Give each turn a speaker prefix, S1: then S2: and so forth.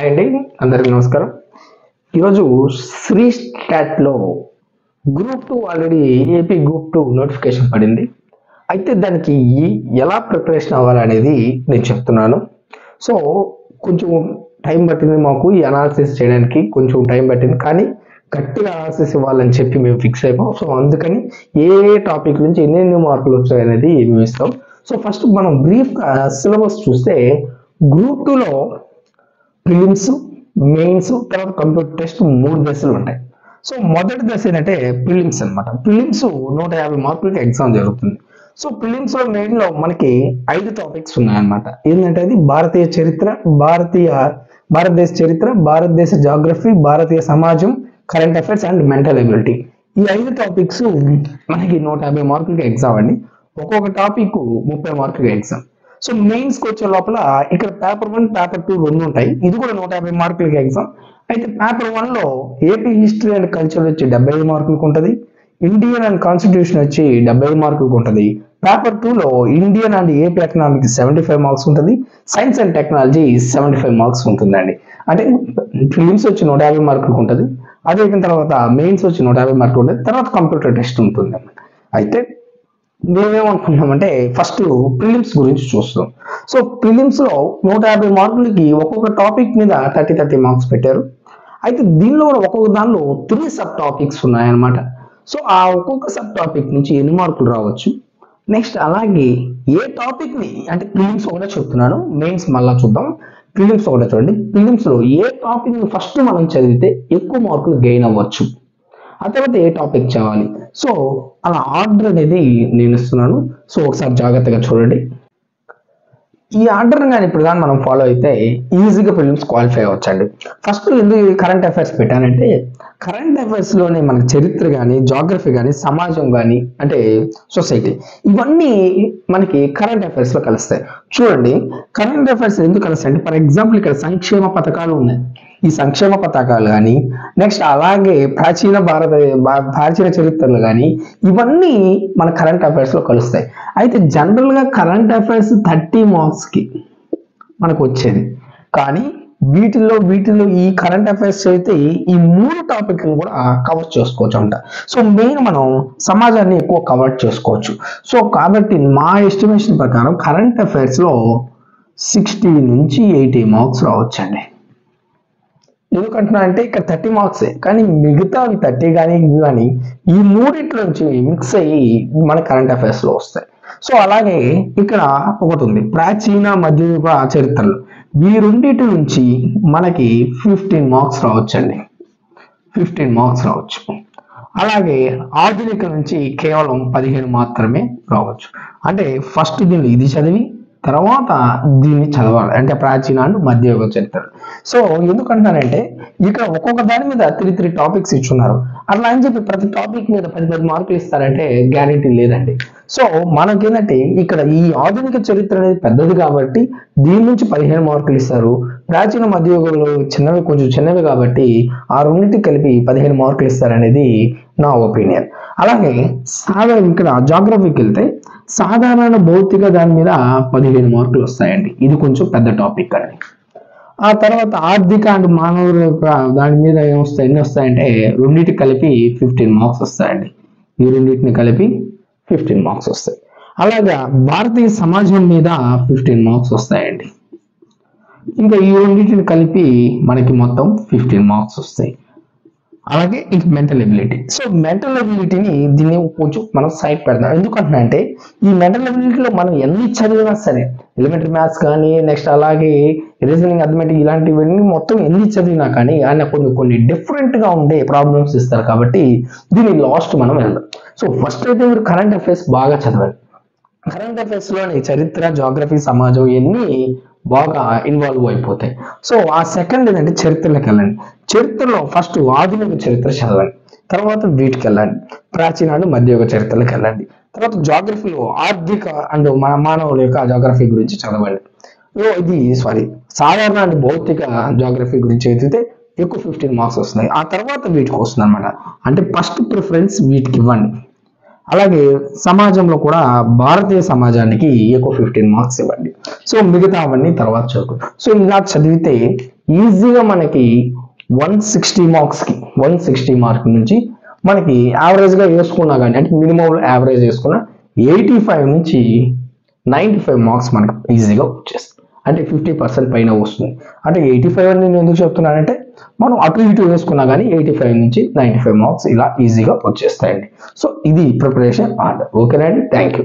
S1: Hi అండి, అందరికీ నమస్కారం. ఈరోజు శ్రీ స్టాట్లో group 2 already AP group 2 notification పడింది. అయితే దానికి ఎలా ప్రిపరేషన్ అవ్వాలనేది నేను చెప్తున్నాను. సో కొంచెం టైం పట్టింది మాకు ఈ అనాలిసిస్ చేయడానికి, కొంచెం టైం పట్టింది. కానీ గట్టిగా అనాలిసిస్ ఇవ్వాలని చెప్పి మేము ఫిక్స్ అయిపోయాం. సో అందుకని ఏ టాపిక్ నుంచి ఎన్ని మార్కులు వచ్చాయి అనేది మేము ఇస్తాం. సో ఫస్ట్ మనం బ్రీఫ్గా సిలబస్ చూస్తే గ్రూప్ 2లో ప్రిలిమ్స్, మెయిన్స్, తర్వాత కంప్యూటర్ టెస్ట్ 3 దశలు ఉంటాయి. సో మొదటి దశ ఏంటంటే ప్రిలిమ్స్ అనమాట. ప్రిలిమ్స్ 150 మార్కులకి ఎగ్జామ్ జరుగుతుంది. సో ప్రిలిమ్స్ లో మెయిన్ లో మనకి 5 టాపిక్స్ ఉన్నాయన్నమాట. ఏంటంటే అది భారతదేశ చరిత్ర, భారతదేశ జాగ్రఫీ, భారతీయ సమాజం, current affairs and mental ability. ఈ 5 టాపిక్స్ మనకి 150 మార్కులకి ఎగ్జామ్ అండి. ఒక్కొక్క టాపిక్ 30 మార్కులకి ఎగ్జామ్. సో మెయిన్స్ కి వచ్చే లోపల ఇక్కడ పేపర్ 1, పేపర్ 2 రెండు ఉంటాయి. ఇది కూడా 150 మార్కులకి ఎగ్జామ్. అయితే పేపర్ 1 లో ఏపీ హిస్టరీ అండ్ కల్చర్ వచ్చి 75 మార్కులకు ఉంటుంది. ఇండియన్ అండ్ కాన్స్టిట్యూషన్ వచ్చి 75 మార్కులకు ఉంటుంది. పేపర్ 2 లో Indian and AP economics 75 marks ఉంటుంది. సైన్స్ అండ్ టెక్నాలజీ 75 మార్క్స్ ఉంటుందండి. అంటే ఫిలిమ్స్ వచ్చి 150 మార్కులకు ఉంటుంది. అదే తర్వాత మెయిన్స్ వచ్చి 150 మార్కులు ఉంటుంది. తర్వాత కంప్యూటర్ టెస్ట్ ఉంటుంది. అయితే మేమేమనుకుంటున్నామంటే ఫస్ట్ ప్రిలిమ్స్ గురించి చూస్తాం. సో ప్రిలిమ్స్ లో 150 మార్కులకి ఒక్కొక్క టాపిక్ మీద 30 మార్క్స్ పెట్టారు. అయితే దీనిలో కూడా ఒక్కొక్క దానిలో 3 సబ్ టాపిక్స్ ఉన్నాయన్నమాట. సో ఆ ఒక్కొక్క సబ్ టాపిక్ నుంచి ఎన్ని మార్కులు రావచ్చు, నెక్స్ట్ అలాగే ఏ టాపిక్ ని, అంటే ప్రిలిమ్స్ ఒకటే చెప్తున్నాను, మెయిన్స్ మళ్ళా చూద్దాం. ప్రిలిమ్స్ ఒకటే చూడండి. ప్రిలిమ్స్ లో ఏ టాపిక్ ని ఫస్ట్ మనం చదివితే ఎక్కువ మార్కులు గెయిన్ అవ్వచ్చు, ఆ తర్వాత ఏ టాపిక్ చదవాలి. సో అలా ఆర్డర్ అనేది నేను ఇస్తున్నాను. సో ఒకసారి జాగ్రత్తగా చూడండి. ఈ ఆర్డర్ కానీ ఇప్పుడు కానీ మనం ఫాలో అయితే ఈజీగా ఫిలిమ్స్ క్వాలిఫై అవ్వచ్చండి. ఫస్ట్ ఎందుకు కరెంట్ అఫైర్స్ పెట్టానంటే, కరెంట్ అఫైర్స్ లోనే మనకి చరిత్ర కానీ, జాగ్రఫీ కానీ, సమాజం కానీ, అంటే సొసైటీ, ఇవన్నీ మనకి కరెంట్ అఫైర్స్ లో కలుస్తాయి. చూడండి, కరెంట్ అఫైర్స్ ఎందుకు కలుస్తాయి అంటే, ఫర్ ఎగ్జాంపుల్ ఇక్కడ సంక్షేమ పథకాలు ఉన్నాయి. ఈ సంక్షేమ పథకాలు కానీ, నెక్స్ట్ అలాగే ప్రాచీన చరిత్రలు కానీ, ఇవన్నీ మన కరెంట్ అఫైర్స్ లో కలుస్తాయి. అయితే జనరల్ గా కరెంట్ అఫైర్స్ 30 మార్క్స్ కి మనకు వచ్చేది. కానీ వీటిల్లో ఈ కరెంట్ అఫైర్స్ అయితే ఈ 3 టాపిక్లు కూడా కవర్ చేసుకోవచ్చు అంట. సో మెయిన్ మనం సమాజాన్ని ఎక్కువ కవర్ చేసుకోవచ్చు. సో కాబట్టి మా ఎస్టిమేషన్ ప్రకారం కరెంట్ అఫైర్స్ లో 60 నుంచి 80 మార్క్స్ రావచ్చండి. ఎందుకంటున్నా అంటే ఇక్కడ 30 మార్క్సే, కానీ మిగతా 30 కానీ ఇవి కానీ ఈ మూడిట్లో నుంచి మిక్స్ అయ్యి మన కరెంట్ అఫైర్స్ లో వస్తాయి. సో అలాగే ఇక్కడ ఒకటి ఉంది, ప్రాచీన మధ్యయుగ చరిత్రలు. ఈ రెండింటి నుంచి మనకి 15 మార్క్స్ రావచ్చండి. 15 మార్క్స్ రావచ్చు. అలాగే ఆధునిక నుంచి కేవలం 15 మాత్రమే రావచ్చు. అంటే ఫస్ట్ దీన్ని ఇది చదివి తర్వాత దీన్ని చదవాలి, అంటే ప్రాచీన అండ్ మధ్యయుగ చరిత్ర. సో ఎందుకంటున్నానంటే ఇక్కడ ఒక్కొక్క దాని మీద 3 టాపిక్స్ ఇచ్చున్నారు. అట్లా అని చెప్పి ప్రతి టాపిక్ మీద 10 మార్కులు ఇస్తారంటే గ్యారెంటీ లేదండి. సో మనకేంటంటే ఇక్కడ ఈ ఆధునిక చరిత్ర అనేది పెద్దది కాబట్టి దీని నుంచి 15 మార్కులు ఇస్తారు. ప్రాచీన మధ్యయుగంలో కొంచెం చిన్నవి కాబట్టి ఆ రెండింటికి కలిపి 15 మార్కులు ఇస్తారనేది నా ఒపీనియన్. అలాగే ఇక్కడ జాగ్రఫీకి వెళ్తే సాధారణ భౌతిక దాని మీద 15 మార్కులు వస్తాయండి. ఇది కొంచెం పెద్ద టాపిక్ అండి. ఆ తర్వాత ఆర్థిక అండ్ మానవ దాని మీద ఎన్ని వస్తాయంటే రెండింటికి కలిపి 15 మార్క్స్ వస్తాయండి. ఈ రెండింటిని కలిపి 15 మార్క్స్ వస్తాయి. అలాగా భారతీయ సమాజం మీద 15 మార్క్స్ వస్తాయండి. ఇంకా ఈ రెండింటిని కలిపి మనకి మొత్తం 15 మార్క్స్ వస్తాయి. అలాగే ఇంక మెంటల్ ఎబిలిటీ. సో మెంటల్ ఎబిలిటీని దీన్ని కొంచెం మనం సైడ్ పెడదాం. ఎందుకంటున్నా అంటే ఈ మెంటల్ ఎబిలిటీలో మనం ఎన్ని చదివినా సరే, ఎలిమెంటరీ మ్యాథ్స్ కానీ, నెక్స్ట్ అలాగే రీజనింగ్, అథమెటిక్, ఇలాంటివన్నీ మొత్తం ఎన్ని చదివినా కానీ ఆయన కొన్ని డిఫరెంట్ గా ఉండే ప్రాబ్లమ్స్ ఇస్తారు. కాబట్టి దీన్ని లాస్ట్ మనం వెళ్దాం. సో ఫస్ట్ అయితే మీరు కరెంట్ అఫైర్స్ బాగా చదవండి. కరెంట్ అఫైర్స్ లోని చరిత్ర, జాగ్రఫీ, సమాజం ఇవన్నీ బాగా ఇన్వాల్వ్ అయిపోతాయి. సో ఆ సెకండ్ ఏంటంటే చరిత్రలోకి వెళ్ళండి. చరిత్రలో ఫస్ట్ ఆధునిక చరిత్ర చదవండి, తర్వాత వీటికి వెళ్ళండి, ప్రాచీన అండ్ మధ్యయుగ చరిత్రలకు వెళ్ళండి. తర్వాత జాగ్రఫీలో ఆర్థిక అండ్ మానవుల యొక్క జాగ్రఫీ గురించి చదవండి. సాధారణ అండ్ భౌతిక జాగ్రఫీ గురించి చదివితే ఎక్కువ 15 మార్క్స్ వస్తున్నాయి. ఆ తర్వాత వీటికి వస్తుంది అనమాట. అంటే ఫస్ట్ ప్రిఫరెన్స్ వీటికి ఇవ్వండి. అలాగే సమాజంలో కూడా భారతీయ సమాజానికి ఒక 15 మార్క్స్ ఇవ్వండి. సో మిగతా అవన్నీ తర్వాత చదువుకుంటాం. సో ఇలా చదివితే ఈజీగా మనకి 160 మార్క్స్కి 160 మార్క్ నుంచి మనకి యావరేజ్గా వేసుకున్నా కానీ అంటే మినిమం యావరేజ్ వేసుకున్న 85 నుంచి 95 మార్క్స్ మనకి ఈజీగా వచ్చేస్తుంది. అంటే 50% పైన వస్తుంది. అంటే 85 అని నేను ఎందుకు చెప్తున్నానంటే మనం అటు ఇటు వేసుకున్నా కానీ 85 నుంచి 95 మార్క్స్ ఇలా ఈజీగా వచ్చేస్తాయండి. సో ఇది ప్రిపరేషన్ ఆర్డర్. ఓకేనండి, థ్యాంక్ యూ.